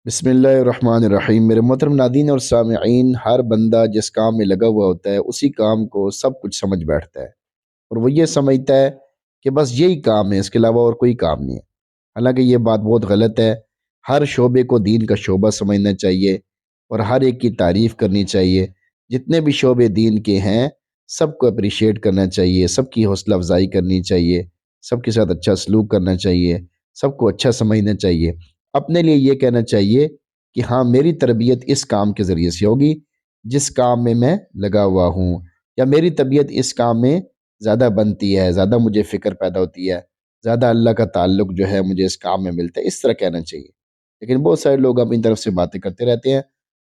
बिस्मिल्लाहिर्रहमानिर्रहीम। मेरे मोहतरम नादीन और सामईन, हर बंदा जिस काम में लगा हुआ होता है उसी काम को सब कुछ समझ बैठता है और वो ये समझता है कि बस यही काम है, इसके अलावा और कोई काम नहीं है। हालांकि ये बात बहुत गलत है। हर शोबे को दीन का शोबा समझना चाहिए और हर एक की तारीफ़ करनी चाहिए। जितने भी शोबे दीन के हैं सबको अप्रिशिएट करना चाहिए, सबकी हौसला अफजाई करनी चाहिए, सबके साथ अच्छा सलूक करना चाहिए, सबको अच्छा समझना चाहिए। अपने लिए ये कहना चाहिए कि हाँ, मेरी तरबियत इस काम के ज़रिए से होगी जिस काम में मैं लगा हुआ हूँ, या मेरी तबीयत इस काम में ज़्यादा बनती है, ज़्यादा मुझे फ़िक्र पैदा होती है, ज़्यादा अल्लाह का ताल्लुक जो है मुझे इस काम में मिलता है, इस तरह कहना चाहिए। लेकिन बहुत सारे लोग अपनी तरफ से बातें करते रहते हैं।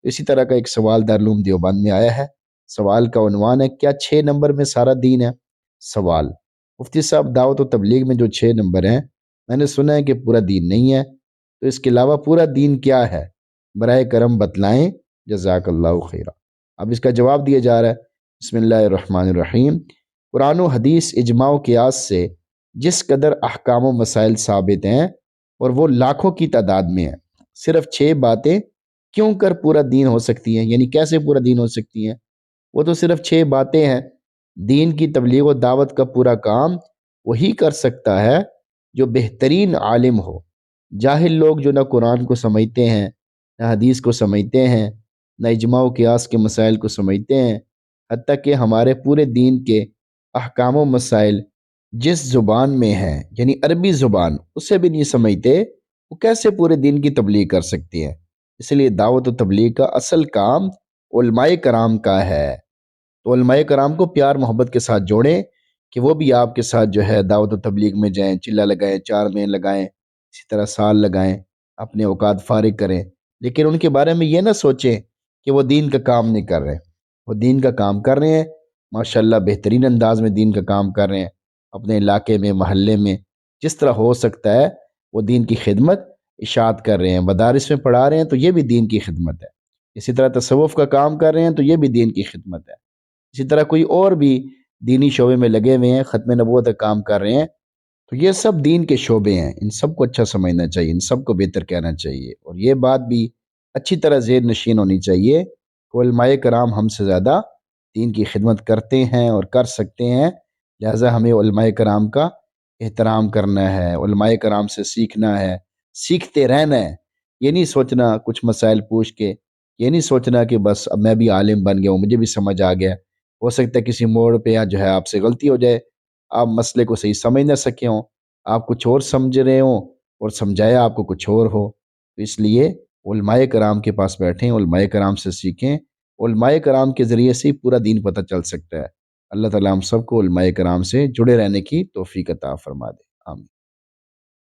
इसी तरह का एक सवाल दारुल देवबंद में आया है। सवाल का उन्वान है, क्या 6 नंबर में सारा दीन है? सवाल, मुफ्ती साहब, दावत व तबलीग में जो 6 नंबर हैं, मैंने सुना है कि पूरा दीन नहीं है, तो इसके अलावा पूरा दीन क्या है? बराए करम बतलाएं, जज़ाकल्लाहु खैरा। अब इसका जवाब दिया जा रहा है। बिस्मिल्लाहिर्रहमानिर्रहीम। कुरान व हदीस, इजमा व क़ियास से जिस कदर अहकाम व मसाइल साबित हैं और वो लाखों की तादाद में हैं, सिर्फ 6 बातें क्यों कर पूरा दीन हो सकती हैं? यानी कैसे पूरा दीन हो सकती हैं? वो तो सिर्फ 6 बातें हैं। दीन की तबलीग व दावत का पूरा काम वही कर सकता है जो बेहतरीन आलिम हो। जाहिल लोग जो ना कुरान को समझते हैं, ना हदीस को समझते हैं, ना इजमा व क़ियास के मसाइल को समझते हैं, हत्ता कि हमारे पूरे दीन के अहकाम व मसाइल जिस ज़ुबान में हैं, यानी अरबी ज़ुबान, उसे भी नहीं समझते, वो कैसे पूरे दीन की तबलीग कर सकती हैं? इसलिए दावत व तबलीग का असल काम उलमाए कराम का है। तो उलमाए कराम को प्यार मोहब्बत के साथ जोड़ें कि वो भी आपके साथ जो है दावत व तबलीग में जाएं, चिल्ला लगाएं, 4 महीने लगाएं, इसी तरह साल लगाएं, अपने औकात फारिग करें। लेकिन उनके बारे में ये ना सोचें कि वो दीन का काम नहीं कर रहे। वो दीन का काम कर रहे हैं, माशाल्लाह बेहतरीन अंदाज में दीन का काम कर रहे हैं। अपने इलाके में, महल्ले में जिस तरह हो सकता है वो दीन की खिदमत इशाअत कर रहे हैं। मदारिस में पढ़ा रहे हैं तो ये भी दीन की खिदमत है। इसी तरह तसव्वुफ़ का काम कर रहे हैं तो ये भी दीन की खिदमत है। इसी तरह कोई और भी दीनी शोबे में लगे हुए हैं, ख़त्म नबूवत का काम कर रहे हैं, तो ये सब दीन के शोबे हैं। इन सबको अच्छा समझना चाहिए, इन सबको बेहतर कहना चाहिए और ये बात भी अच्छी तरह ज़ेहन नशीन होनी चाहिए कि उलमाए कराम हमसे ज़्यादा दीन की खिदमत करते हैं और कर सकते हैं। लिहाजा हमें उलमाए कराम का एहतराम करना है, उलमाए कराम से सीखना है, सीखते रहना है। ये नहीं सोचना कुछ मसाइल पूछ के, ये नहीं सोचना कि बस अब मैं भी आलिम बन गया हूँ, मुझे भी समझ आ गया। हो सकता है किसी मोड़ पे या जो है आपसे गलती हो जाए, आप मसले को सही समझ ना सके हों, आप कुछ और समझ रहे हों और समझाया आपको कुछ और हो। तो इसलिए उलमाए कराम के पास बैठें, उलमाए कराम से सीखें। उलमाए कराम के ज़रिए से ही पूरा दीन पता चल सकता है। अल्लाह ताला हम सबको उलमाए कराम से जुड़े रहने की तौफीक अता फरमा दे। आमीन।